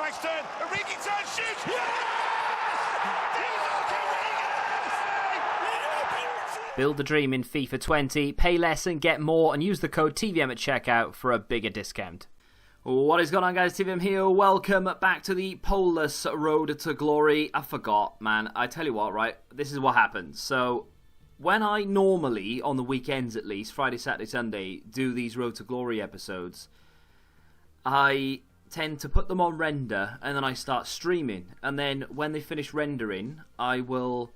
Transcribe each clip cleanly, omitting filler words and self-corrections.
Back's turn. Origi turn, shoots. Build the dream in FIFA 20, pay less and get more, and use the code TVM at checkout for a bigger discount. What is going on, guys? TVM here. Welcome back to the Poleless Road to Glory. I forgot, man. I tell you what, right? This is what happens. So, when I normally, on the weekends at least, Friday, Saturday, Sunday, do these Road to Glory episodes, I tend to put them on render, and then I start streaming. And then, when they finish rendering, I will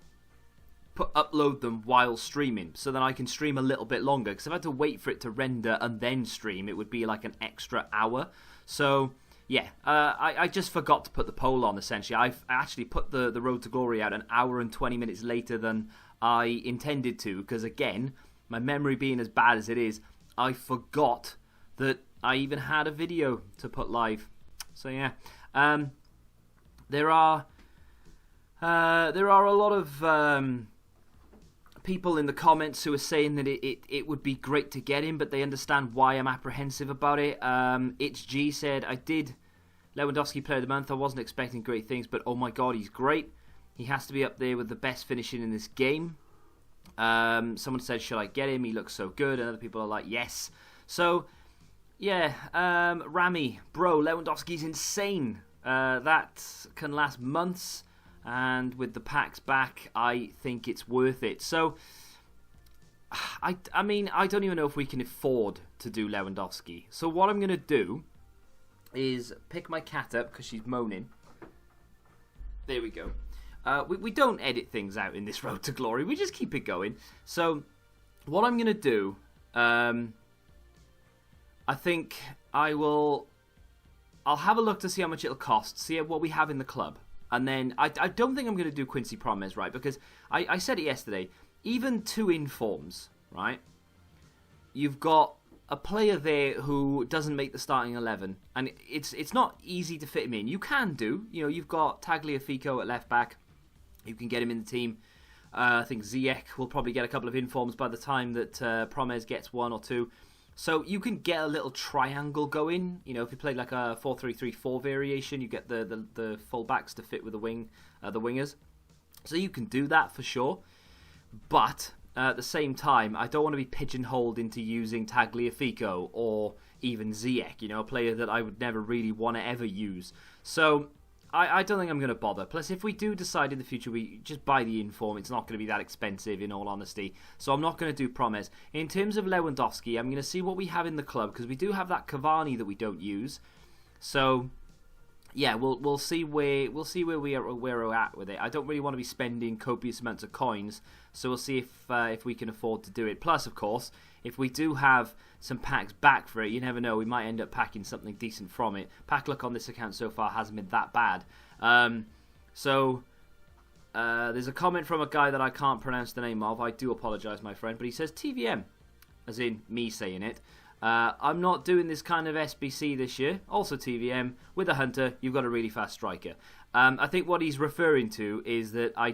upload them while streaming, so then I can stream a little bit longer, because if I had to wait for it to render and then stream, it would be like an extra hour. So yeah, I just forgot to put the poll on. Essentially, I actually put the Road to Glory out an hour and 20 minutes later than I intended to, because again, my memory being as bad as it is, I forgot that I even had a video to put live. So yeah, there are a lot of people in the comments who are saying that it would be great to get him, but they understand why I'm apprehensive about it. It's G said, I did Lewandowski Player of the Month. I wasn't expecting great things, but oh my god, he's great. He has to be up there with the best finishing in this game. Someone said, should I get him? He looks so good. And other people are like, yes. So, yeah, Rami, bro, Lewandowski's insane. That can last months. And with the packs back, I think it's worth it. So, I mean, I don't even know if we can afford to do Lewandowski. So what I'm going to do is pick my cat up because she's moaning. There we go. We don't edit things out in this Road to Glory. We just keep it going. So what I'm going to do, I think I'll have a look to see how much it'll cost, see what we have in the club. And then, I don't think I'm going to do Quincy Promes, right? Because I said it yesterday, even two informs, right? You've got a player there who doesn't make the starting 11. And it's not easy to fit him in. You can do. You know, you've got Tagliafico at left back. You can get him in the team. I think Ziyech will probably get a couple of informs by the time that Promes gets one or two. So you can get a little triangle going. You know, if you play like a 4-3-3-4 variation, you get the full backs to fit with the wingers. So you can do that for sure. But at the same time, I don't want to be pigeonholed into using Tagliafico or even Ziyech, you know, a player that I would never really want to ever use. So I don't think I'm going to bother. Plus, if we do decide in the future we just buy the inform, it's not going to be that expensive, in all honesty. So I'm not going to do Promes. In terms of Lewandowski, I'm going to see what we have in the club, because we do have that Cavani that we don't use. So yeah, we'll see where we're at with it. I don't really want to be spending copious amounts of coins, so we'll see if we can afford to do it. Plus, of course, if we do have some packs back for it, you never know, we might end up packing something decent from it. Pack luck on this account so far hasn't been that bad. There's a comment from a guy that I can't pronounce the name of. I do apologise, my friend, but he says TVM, as in me saying it. I'm not doing this kind of SBC this year. Also TVM, with a hunter, you've got a really fast striker. I think what he's referring to is that I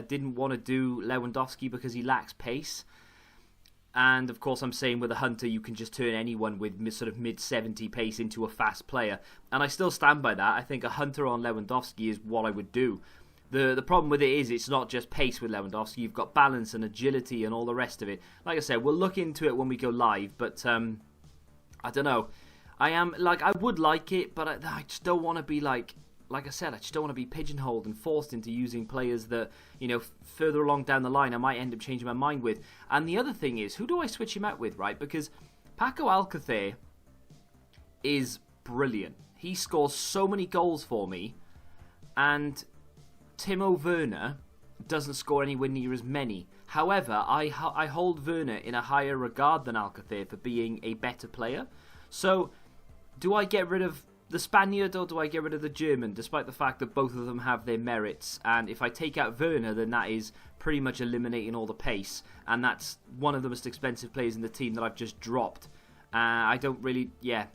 didn't want to do Lewandowski because he lacks pace. And of course I'm saying with a hunter you can just turn anyone with sort of mid-70 pace into a fast player. And I still stand by that. I think a hunter on Lewandowski is what I would do. The problem with it is it's not just pace with Lewandowski. You've got balance and agility and all the rest of it. Like I said, we'll look into it when we go live. But I don't know. I would like it, but I just don't want to be like I said, I just don't want to be pigeonholed and forced into using players that, you know, further along down the line I might end up changing my mind with. And the other thing is, who do I switch him out with, right? Because Paco Alcacer is brilliant. He scores so many goals for me, and Timo Werner doesn't score anywhere near as many. However, I hold Werner in a higher regard than Alcacer for being a better player. So, do I get rid of the Spaniard or do I get rid of the German, despite the fact that both of them have their merits? And if I take out Werner, then that is pretty much eliminating all the pace, and that's one of the most expensive players in the team that I've just dropped. I don't really,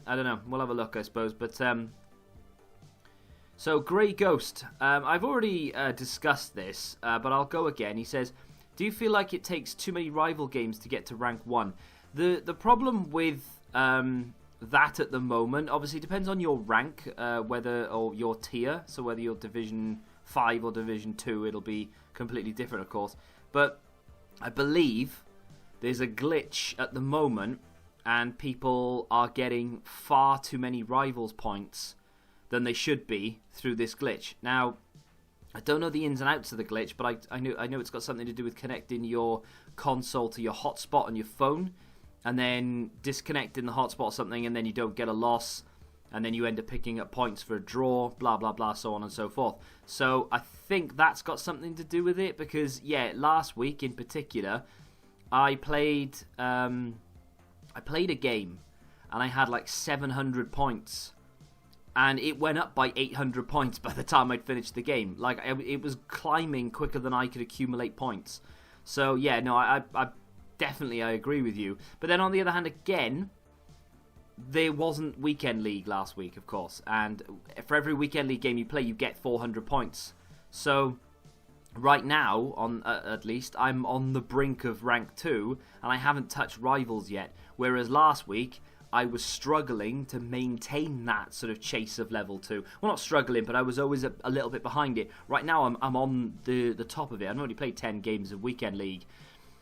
I don't know. We'll have a look, I suppose. But so Grey Ghost, I've already discussed this, but I'll go again. He says, do you feel like it takes too many rival games to get to rank 1? The problem with that at the moment. Obviously, it depends on your rank, or your tier. So whether you're Division 5 or Division 2, it'll be completely different, of course. But I believe there's a glitch at the moment, and people are getting far too many rivals points than they should be through this glitch. Now, I don't know the ins and outs of the glitch, but I know it's got something to do with connecting your console to your hotspot on your phone, and then disconnecting the hotspot or something, and then you don't get a loss, and then you end up picking up points for a draw, blah, blah, blah, so on and so forth. So I think that's got something to do with it, because, yeah, last week in particular, I played a game, and I had like 700 points. And it went up by 800 points by the time I'd finished the game. Like, it was climbing quicker than I could accumulate points. So, yeah, no, I definitely agree with you. But then on the other hand, again, there wasn't Weekend League last week, of course. And for every Weekend League game you play, you get 400 points. So, right now, at least, I'm on the brink of rank 2, and I haven't touched Rivals yet. Whereas last week, I was struggling to maintain that sort of chase of level 2. Well, not struggling, but I was always a little bit behind it. Right now, I'm on the top of it. I've already played 10 games of Weekend League.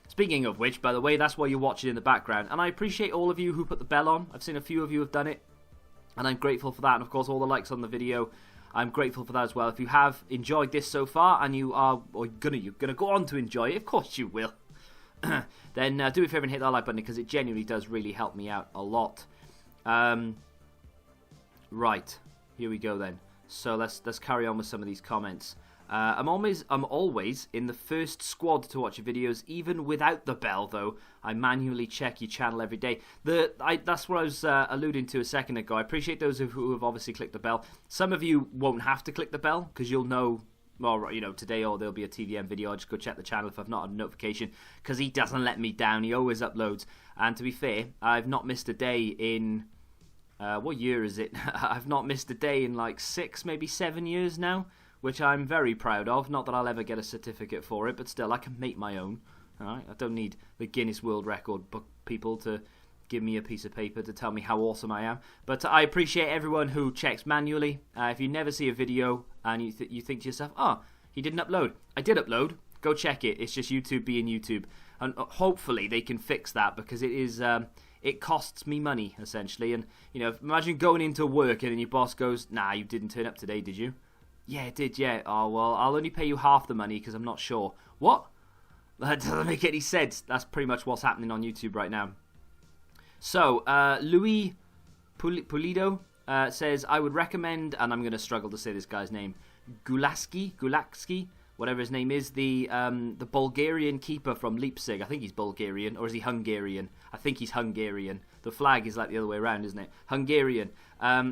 Speaking of which, by the way, that's why you're watching in the background. And I appreciate all of you who put the bell on. I've seen a few of you have done it, and I'm grateful for that. And, of course, all the likes on the video, I'm grateful for that as well. If you have enjoyed this so far, and you're gonna go on to enjoy it, of course you will. Then do me a favour and hit that like button, because it genuinely does really help me out a lot. Right, here we go then. So let's carry on with some of these comments. I'm always in the first squad to watch your videos, even without the bell though. I manually check your channel every day. That's what I was alluding to a second ago. I appreciate those who have obviously clicked the bell. Some of you won't have to click the bell, because you'll know. Well, you know, today or there'll be a TVM video. I'll just go check the channel if I've not had a notification, because he doesn't let me down. He always uploads. And to be fair, I've not missed a day in... what year is it? I've not missed a day in like 6, maybe 7 years now, which I'm very proud of. Not that I'll ever get a certificate for it, but still, I can make my own. All right? I don't need the Guinness World Record book people to give me a piece of paper to tell me how awesome I am. But I appreciate everyone who checks manually. If you never see a video and you think to yourself, oh, he didn't upload. I did upload. Go check it. It's just YouTube being YouTube. And hopefully they can fix that, because it is... it costs me money, essentially. And, you know, imagine going into work and then your boss goes, nah, you didn't turn up today, did you? Yeah, it did, yeah. Oh, well, I'll only pay you half the money because I'm not sure. What? That doesn't make any sense. That's pretty much what's happening on YouTube right now. So, Louis Pulido says, I would recommend, and I'm going to struggle to say this guy's name, Gulaski, whatever his name is, the Bulgarian keeper from Leipzig. I think he's Bulgarian, or is he Hungarian? I think he's Hungarian. The flag is like the other way around, isn't it? Hungarian.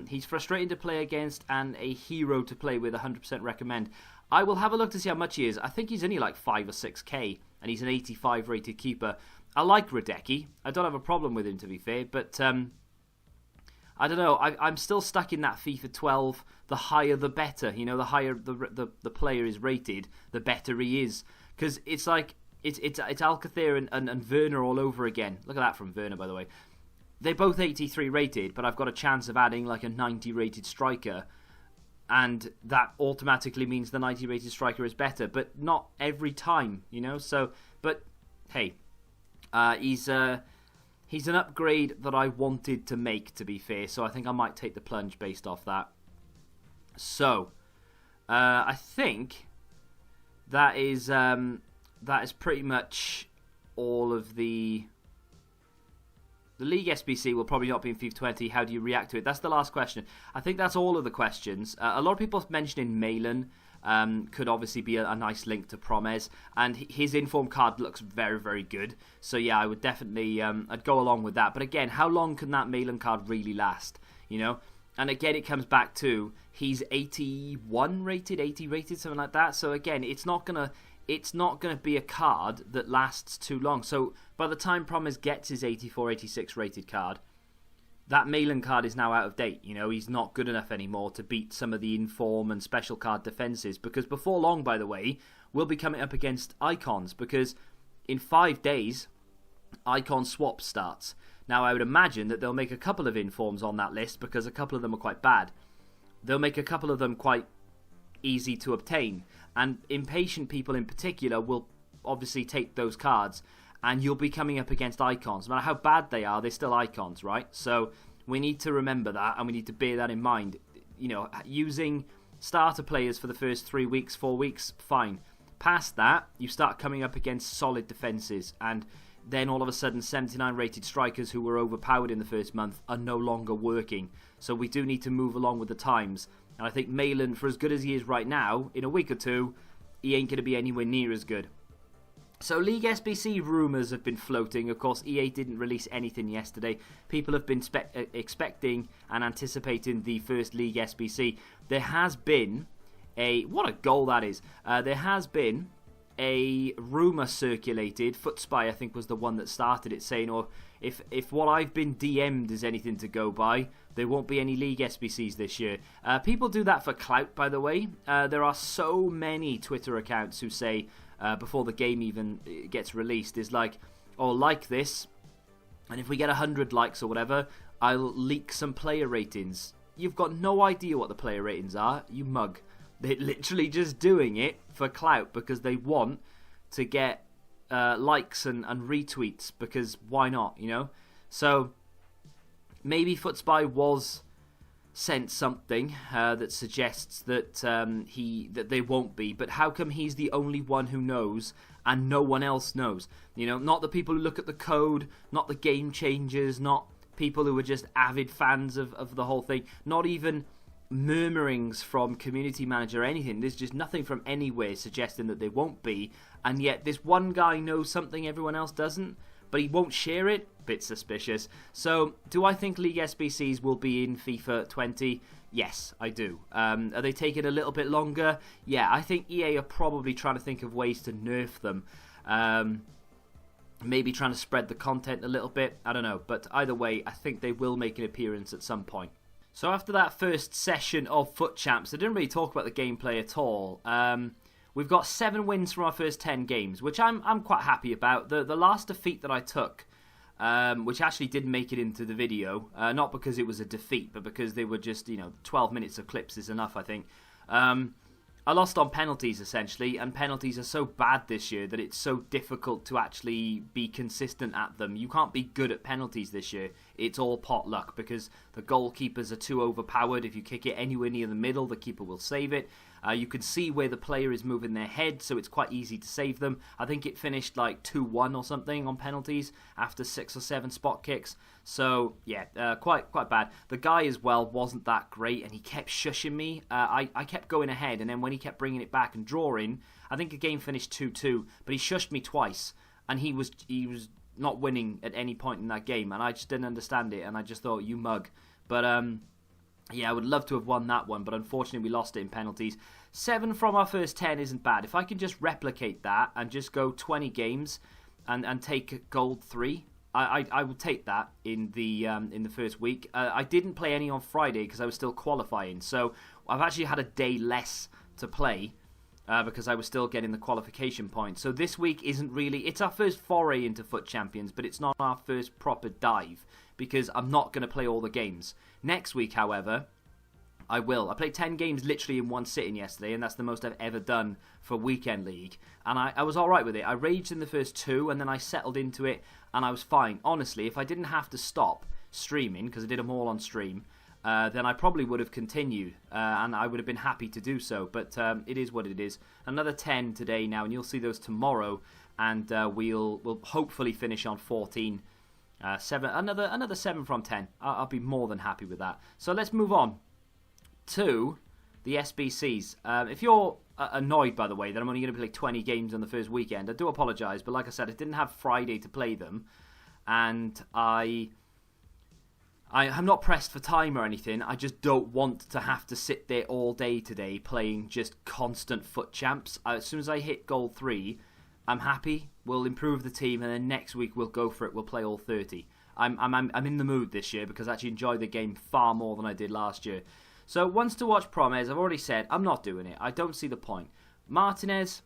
He's frustrating to play against and a hero to play with. 100% recommend. I will have a look to see how much he is. I think he's only like 5 or 6k, and he's an 85 rated keeper. I like Radecki. I don't have a problem with him, to be fair, but I don't know. I'm still stuck in that FIFA 12. The higher, the better. You know, the higher the player is rated, the better he is. Because it's like it's Alcacer and Werner all over again. Look at that from Werner, by the way. They're both 83 rated, but I've got a chance of adding like a 90 rated striker, and that automatically means the 90 rated striker is better. But not every time, you know. So, but hey, he's an upgrade that I wanted to make, to be fair, so I think I might take the plunge based off that. So, I think that is pretty much all of the League SBC will probably not be in FIFA 20. How do you react to it? That's the last question. I think that's all of the questions. A lot of people mentioning Malin. Could obviously be a nice link to Promes, and his inform card looks very, very good. So yeah, I would definitely I'd go along with that. But again, how long can that Malin card really last? You know, and again, it comes back to he's 81 rated, 80 rated, something like that. So again, it's not gonna be a card that lasts too long. So by the time Promes gets his 84, 86 rated card, that Malin card is now out of date. You know, he's not good enough anymore to beat some of the inform and special card defenses, because before long, by the way, we'll be coming up against icons, because in 5 days, icon swap starts. Now, I would imagine that they'll make a couple of informs on that list because a couple of them are quite bad. They'll make a couple of them quite easy to obtain. And impatient people in particular will obviously take those cards, and you'll be coming up against icons. No matter how bad they are, they're still icons, right? So we need to remember that, and we need to bear that in mind. You know, using starter players for the first 3 weeks, 4 weeks, fine. Past that, you start coming up against solid defences, and then all of a sudden 79 rated strikers who were overpowered in the first month are no longer working. So we do need to move along with the times. And I think Malin, for as good as he is right now, in a week or two, he ain't going to be anywhere near as good. So League SBC rumours have been floating. Of course, EA didn't release anything yesterday. People have been expecting and anticipating the first League SBC. There has been what a goal that is. There has been a rumour circulated. Footspy, I think, was the one that started it, saying, or if what I've been DM'd is anything to go by, there won't be any League SBCs this year. People do that for clout, by the way. There are so many Twitter accounts who say, before the game even gets released, is like, oh, like this, and if we get 100 likes or whatever, I'll leak some player ratings. You've got no idea what the player ratings are, you mug. They're literally just doing it for clout because they want to get likes and retweets, because why not, you know? So maybe Footspy was sent something that suggests that that they won't be, but how come he's the only one who knows and no one else knows? You know, not the people who look at the code, not the game changers, not people who are just avid fans of the whole thing, not even murmurings from community manager or anything. There's just nothing from anywhere suggesting that they won't be, and yet this one guy knows something everyone else doesn't, but he won't share it. Bit suspicious. So, do I think League SBCs will be in FIFA 20? Yes, I do. Are they taking a little bit longer? Yeah, I think EA are probably trying to think of ways to nerf them. Maybe trying to spread the content a little bit. I don't know. But either way, I think they will make an appearance at some point. So after that first session of Foot Champs, I didn't really talk about the gameplay at all. We've got 7 wins from our first 10 games, which I'm quite happy about. The last defeat that I took, which actually didn't make it into the video, not because it was a defeat, but because they were just, 12 minutes of clips is enough, I think. I lost on penalties, essentially, and penalties are so bad this year that it's so difficult to actually be consistent at them. You can't be good at penalties this year. It's all pot luck because the goalkeepers are too overpowered. If you kick it anywhere near the middle, the keeper will save it. You can see where the player is moving their head, so it's quite easy to save them. I think it finished like 2-1 or something on penalties after 6 or 7 spot kicks. So, yeah, quite bad. The guy as well wasn't that great, and he kept shushing me. I kept going ahead, and then when he kept bringing it back and drawing, I think the game finished 2-2, but he shushed me twice, and he was not winning at any point in that game, and I just didn't understand it, and I just thought, you mug. But, yeah, I would love to have won that one, but unfortunately we lost it in penalties. 7 from our first 10 isn't bad. If I can just replicate that and just go 20 games and take gold 3, I will take that in the first week. I didn't play any on Friday because I was still qualifying, so I've actually had a day less to play because I was still getting the qualification points. So this week isn't really... It's our first foray into Foot Champions, but it's not our first proper dive because I'm not going to play all the games. Next week, however, I will. I played 10 games literally in one sitting yesterday, and that's the most I've ever done for Weekend League. And I was alright with it. I raged in the first 2, and then I settled into it, and I was fine. Honestly, if I didn't have to stop streaming, because I did them all on stream, then I probably would have continued, and I would have been happy to do so. But it is what it is. Another 10 today now, and you'll see those tomorrow, and we'll hopefully finish on 14. 7, another 7 from 10. I'll be more than happy with that. So let's move on to the SBCs. If you're annoyed, by the way, that I'm only going to play 20 games on the first weekend, I do apologise, but like I said, I didn't have Friday to play them, and I'm not pressed for time or anything. I just don't want to have to sit there all day today playing just constant Foot Champs. As soon as I hit gold 3, I'm happy. We'll improve the team, and then next week we'll go for it. We'll play all 30. I'm in the mood this year because I actually enjoyed the game far more than I did last year. So, once to watch Promes, I've already said I'm not doing it. I don't see the point. Martinez,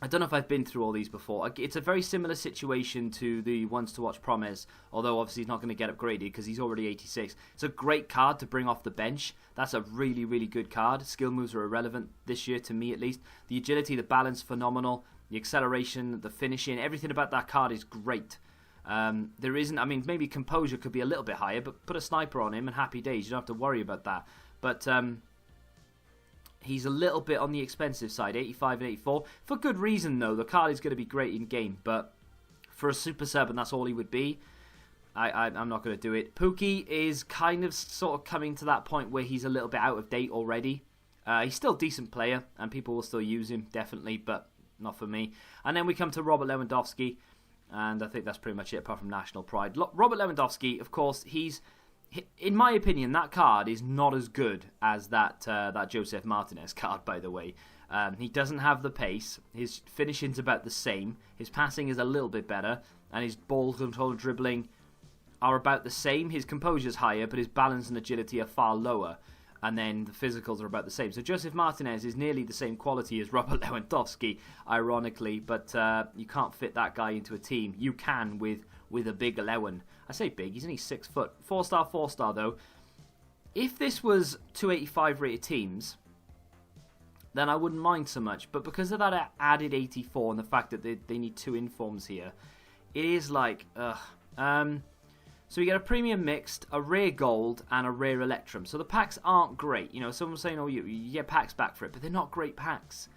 I don't know if I've been through all these before. It's a very similar situation to the ones to watch Promes, although obviously he's not going to get upgraded because he's already 86. It's a great card to bring off the bench. That's a really, really good card. Skill moves are irrelevant this year, to me at least. The agility, the balance, phenomenal. The acceleration, the finishing, everything about that card is great. There isn't, I mean, maybe composure could be a little bit higher, but put a sniper on him and happy days. You don't have to worry about that. But he's a little bit on the expensive side, 85 and 84. For good reason, though. The card is going to be great in game, but for a super sub, and that's all he would be, I'm not going to do it. Pookie is kind of sort of coming to that point where he's a little bit out of date already. He's still a decent player, and people will still use him, definitely, but not for me. And then we come to Robert Lewandowski, and I think that's pretty much it, apart from national pride. Robert Lewandowski, of course, in my opinion, that card is not as good as that Joseph Martinez card, by the way. He doesn't have the pace. His finishing's about the same. His passing is a little bit better. And his ball control and dribbling are about the same. His composure's higher, but his balance and agility are far lower. And then the physicals are about the same. So Joseph Martinez is nearly the same quality as Robert Lewandowski, ironically. But you can't fit that guy into a team. You can with a big Lewan. I say big, he's only 6 foot. 4-star, 4-star though. If this was 285 rated teams, then I wouldn't mind so much. But because of that added 84 and the fact that they need 2 informs here, it is like, ugh. So we get a premium mixed, a rare gold, and a rare electrum. So the packs aren't great. You know, someone's saying, oh, you get packs back for it, but they're not great packs.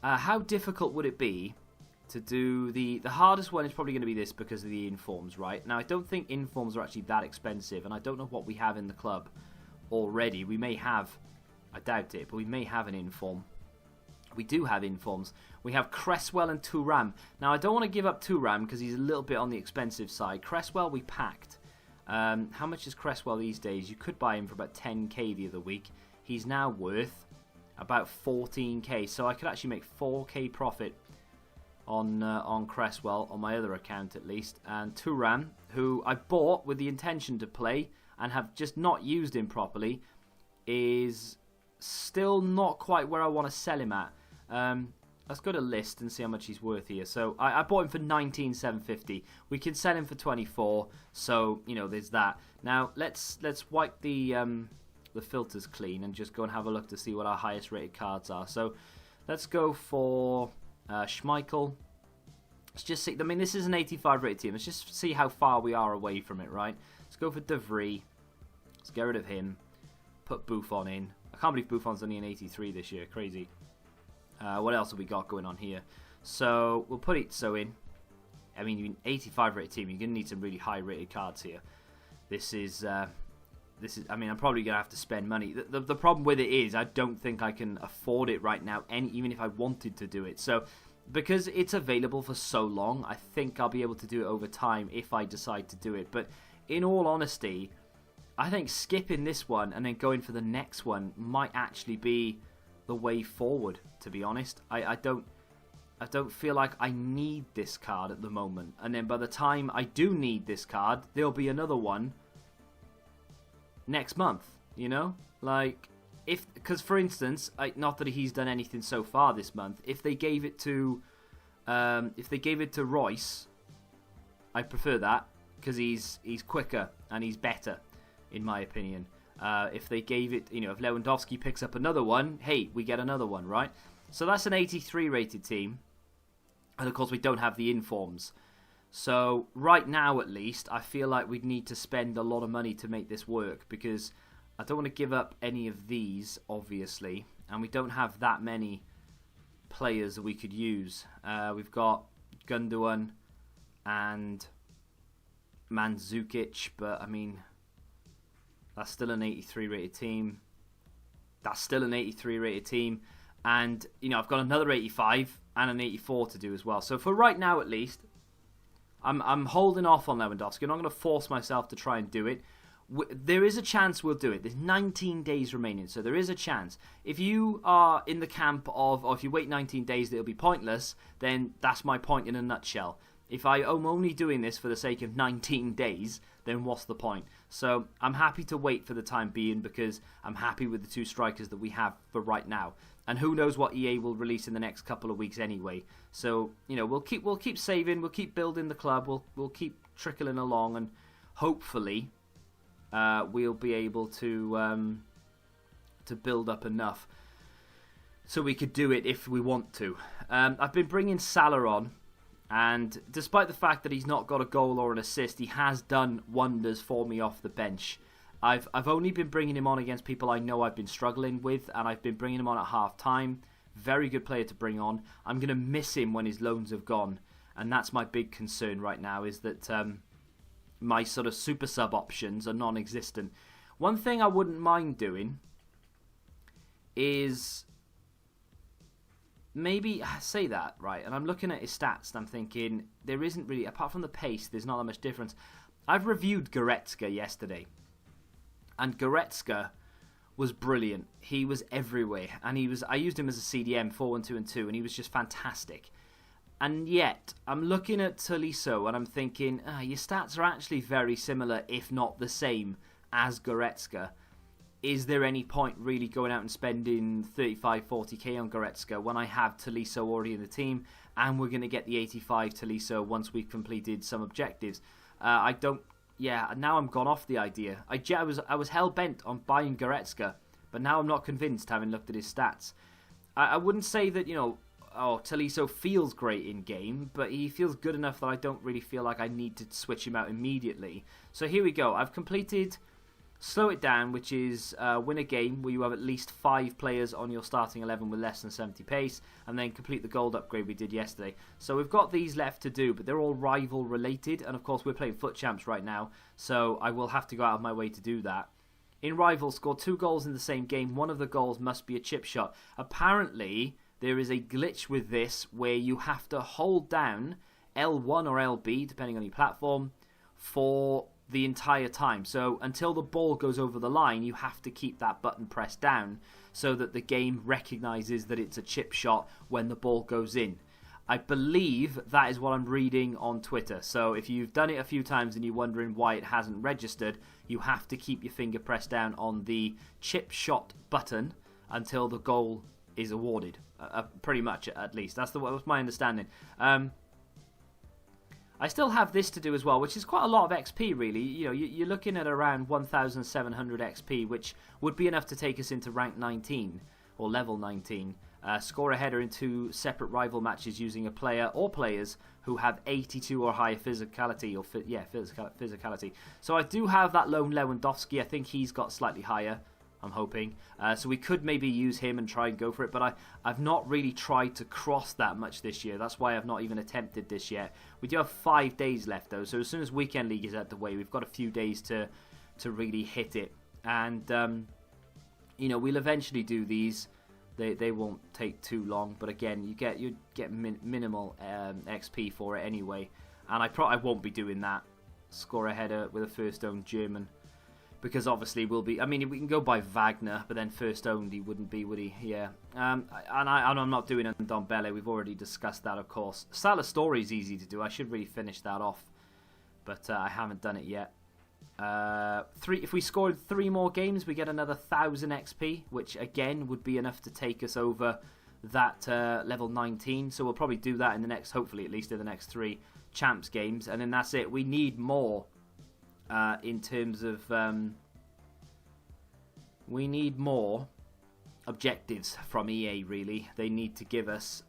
How difficult would it be to do the hardest one is probably going to be this because of the informs, right? Now, I don't think informs are actually that expensive, and I don't know what we have in the club already. We may have, I doubt it, but we may have an inform. We do have informs. We have Cresswell and Thuram. Now, I don't want to give up Thuram because he's a little bit on the expensive side. Cresswell, we packed. How much is Cresswell these days? You could buy him for about 10k the other week. He's now worth about 14k, so I could actually make 4k profit on Cresswell, on my other account at least. And Thuram, who I bought with the intention to play and have just not used him properly, is still not quite where I want to sell him at. Let's go to list and see how much he's worth here. So I bought him for 19,750. We can sell him for 24. So you know, there's that. Now let's wipe the filters clean and just go and have a look to see what our highest rated cards are. So let's go for Schmeichel. Let's just see. I mean, this is an 85 rated team. Let's just see how far we are away from it, right? Let's go for De Vries. Let's get rid of him. Put Buffon in. I can't believe Buffon's only an 83 this year. Crazy. What else have we got going on here? So we'll put Itzo in. I mean, you're an 85 rated team. You're going to need some really high rated cards here. This is. I mean, I'm probably going to have to spend money. The problem with it is I don't think I can afford it right now, even if I wanted to do it. So because it's available for so long, I think I'll be able to do it over time if I decide to do it. But in all honesty, I think skipping this one and then going for the next one might actually be the way forward, to be honest. I don't feel like I need this card at the moment. And then by the time I do need this card, there'll be another one next month, you know? Like, because for instance, not that he's done anything so far this month, if they gave it to Royce, I prefer that because he's quicker and he's better, in my opinion. If they gave it, you know, if Lewandowski picks up another one, hey, we get another one, right? So that's an 83 rated team. And of course, we don't have the informs. So right now, at least, I feel like we'd need to spend a lot of money to make this work because I don't want to give up any of these, obviously. And we don't have that many players that we could use. We've got Gundogan and Mandzukic, but I mean, that's still an 83 rated team. That's still an 83 rated team. And, you know, I've got another 85 and an 84 to do as well. So for right now, at least, I'm holding off on Lewandowski. I'm not going to force myself to try and do it. There is a chance we'll do it. There's 19 days remaining, so there is a chance. If you are in the camp of, or if you wait 19 days, it'll be pointless, then that's my point in a nutshell. If I am only doing this for the sake of 19 days, then what's the point? So I'm happy to wait for the time being because I'm happy with the 2 strikers that we have for right now. And who knows what EA will release in the next couple of weeks anyway. So, we'll keep saving, we'll keep building the club, we'll keep trickling along, and hopefully we'll be able to build up enough so we could do it if we want to. I've been bringing Salah on, and despite the fact that he's not got a goal or an assist, he has done wonders for me off the bench. I've only been bringing him on against people I know I've been struggling with, and I've been bringing him on at half-time. Very good player to bring on. I'm going to miss him when his loans have gone, and that's my big concern right now, is that my sort of super sub options are non-existent. One thing I wouldn't mind doing is maybe say that, right, and I'm looking at his stats and I'm thinking there isn't really, apart from the pace, there's not that much difference. I've reviewed Goretzka yesterday, and Goretzka was brilliant. He was everywhere, and I used him as a CDM 4-1-2 and 2, and he was just fantastic. And yet I'm looking at Tolisso and I'm thinking, your stats are actually very similar, if not the same, as Goretzka. Is there any point really going out and spending 35, 40k on Goretzka when I have Tolisso already in the team, and we're going to get the 85 Tolisso once we've completed some objectives? Now I'm gone off the idea. I was hell-bent on buying Goretzka, but now I'm not convinced, having looked at his stats. I wouldn't say that, Tolisso feels great in-game, but he feels good enough that I don't really feel like I need to switch him out immediately. So here we go. I've completed Slow It Down, which is win a game where you have at least 5 players on your starting 11 with less than 70 pace, and then complete the gold upgrade we did yesterday. So we've got these left to do, but they're all rival related, and of course we're playing Foot Champs right now, so I will have to go out of my way to do that. In Rival, score 2 goals in the same game. One of the goals must be a chip shot. Apparently there is a glitch with this where you have to hold down L1 or LB, depending on your platform, for the entire time. So until the ball goes over the line, you have to keep that button pressed down so that the game recognises that it's a chip shot when the ball goes in. I believe that is what I'm reading on Twitter. So if you've done it a few times and you're wondering why it hasn't registered, you have to keep your finger pressed down on the chip shot button until the goal is awarded. Pretty much, at least. That was my understanding. I still have this to do as well, which is quite a lot of XP, really. You're looking at around 1,700 XP, which would be enough to take us into rank 19, or level 19. Score a header in 2 separate rival matches using a player or players who have 82 or higher physicality, physicality. So I do have that lone Lewandowski. I think he's got slightly higher, I'm hoping. So we could maybe use him and try and go for it, but I've not really tried to cross that much this year. That's why I've not even attempted this yet. We do have 5 days left, though, so as soon as Weekend League is out the way, we've got a few days to really hit it. And, we'll eventually do these. They won't take too long, but again, you get minimal XP for it anyway. And I won't be doing that. Score a header with a first owned German. Because obviously we'll be... I mean, we can go by Wagner, but then first owned he wouldn't be, would he? Yeah. And I'm not doing it on Dombele. We've already discussed that, of course. Salah Story is easy to do. I should really finish that off. But I haven't done it yet. If we scored 3 more games, we get another 1,000 XP, which again would be enough to take us over that level 19. So we'll probably do that in the next, hopefully at least in the next 3 champs games. And then that's it. We need more. In terms of we need more objectives from EA, really. They need to give us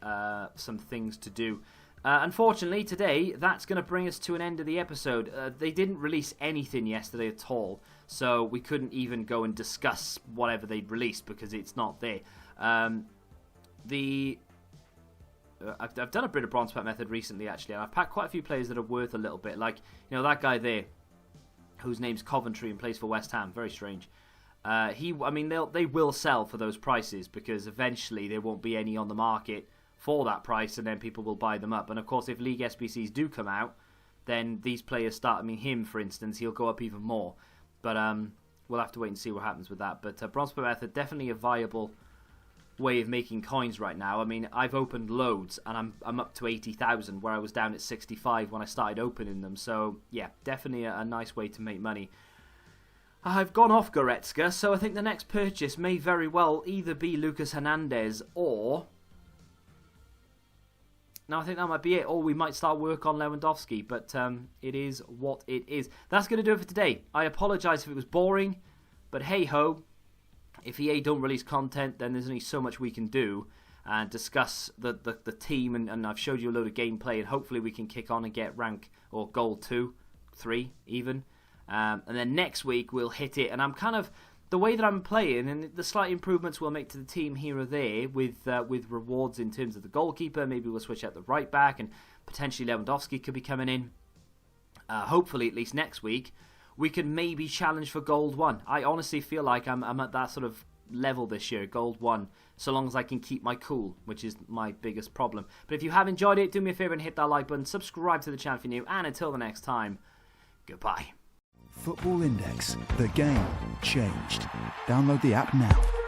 some things to do. Unfortunately, today, that's going to bring us to an end of the episode. They didn't release anything yesterday at all, so we couldn't even go and discuss whatever they'd released because it's not there. I've done a bit of bronze pack method recently, actually, and I've packed quite a few players that are worth a little bit. Like, that guy there, whose name's Coventry and plays for West Ham. Very strange. They will sell for those prices because eventually there won't be any on the market for that price, and then people will buy them up. And of course, if League SBCs do come out, then these players start. I mean, him, for instance, he'll go up even more. But we'll have to wait and see what happens with that. But Bronze Pack Method, definitely a viable way of making coins right now. I mean, I've opened loads, and I'm up to 80,000, where I was down at 65 when I started opening them. So, yeah, definitely a nice way to make money. I've gone off Goretzka, so I think the next purchase may very well either be Lucas Hernandez or... No, I think that might be it. Or we might start work on Lewandowski, but it is what it is. That's going to do it for today. I apologise if it was boring, but hey-ho. If EA don't release content, then there's only so much we can do and discuss the team, and I've showed you a load of gameplay, and hopefully we can kick on and get rank or gold 2, 3 even. And then next week we'll hit it, and I'm kind of... The way that I'm playing and the slight improvements we'll make to the team here or there with rewards in terms of the goalkeeper, maybe we'll switch out the right back, and potentially Lewandowski could be coming in. Hopefully, at least next week, we can maybe challenge for gold 1. I honestly feel like I'm at that sort of level this year, gold 1, so long as I can keep my cool, which is my biggest problem. But if you have enjoyed it, do me a favour and hit that like button, subscribe to the channel if you're new, and until the next time, goodbye. Football Index. The game changed. Download the app now.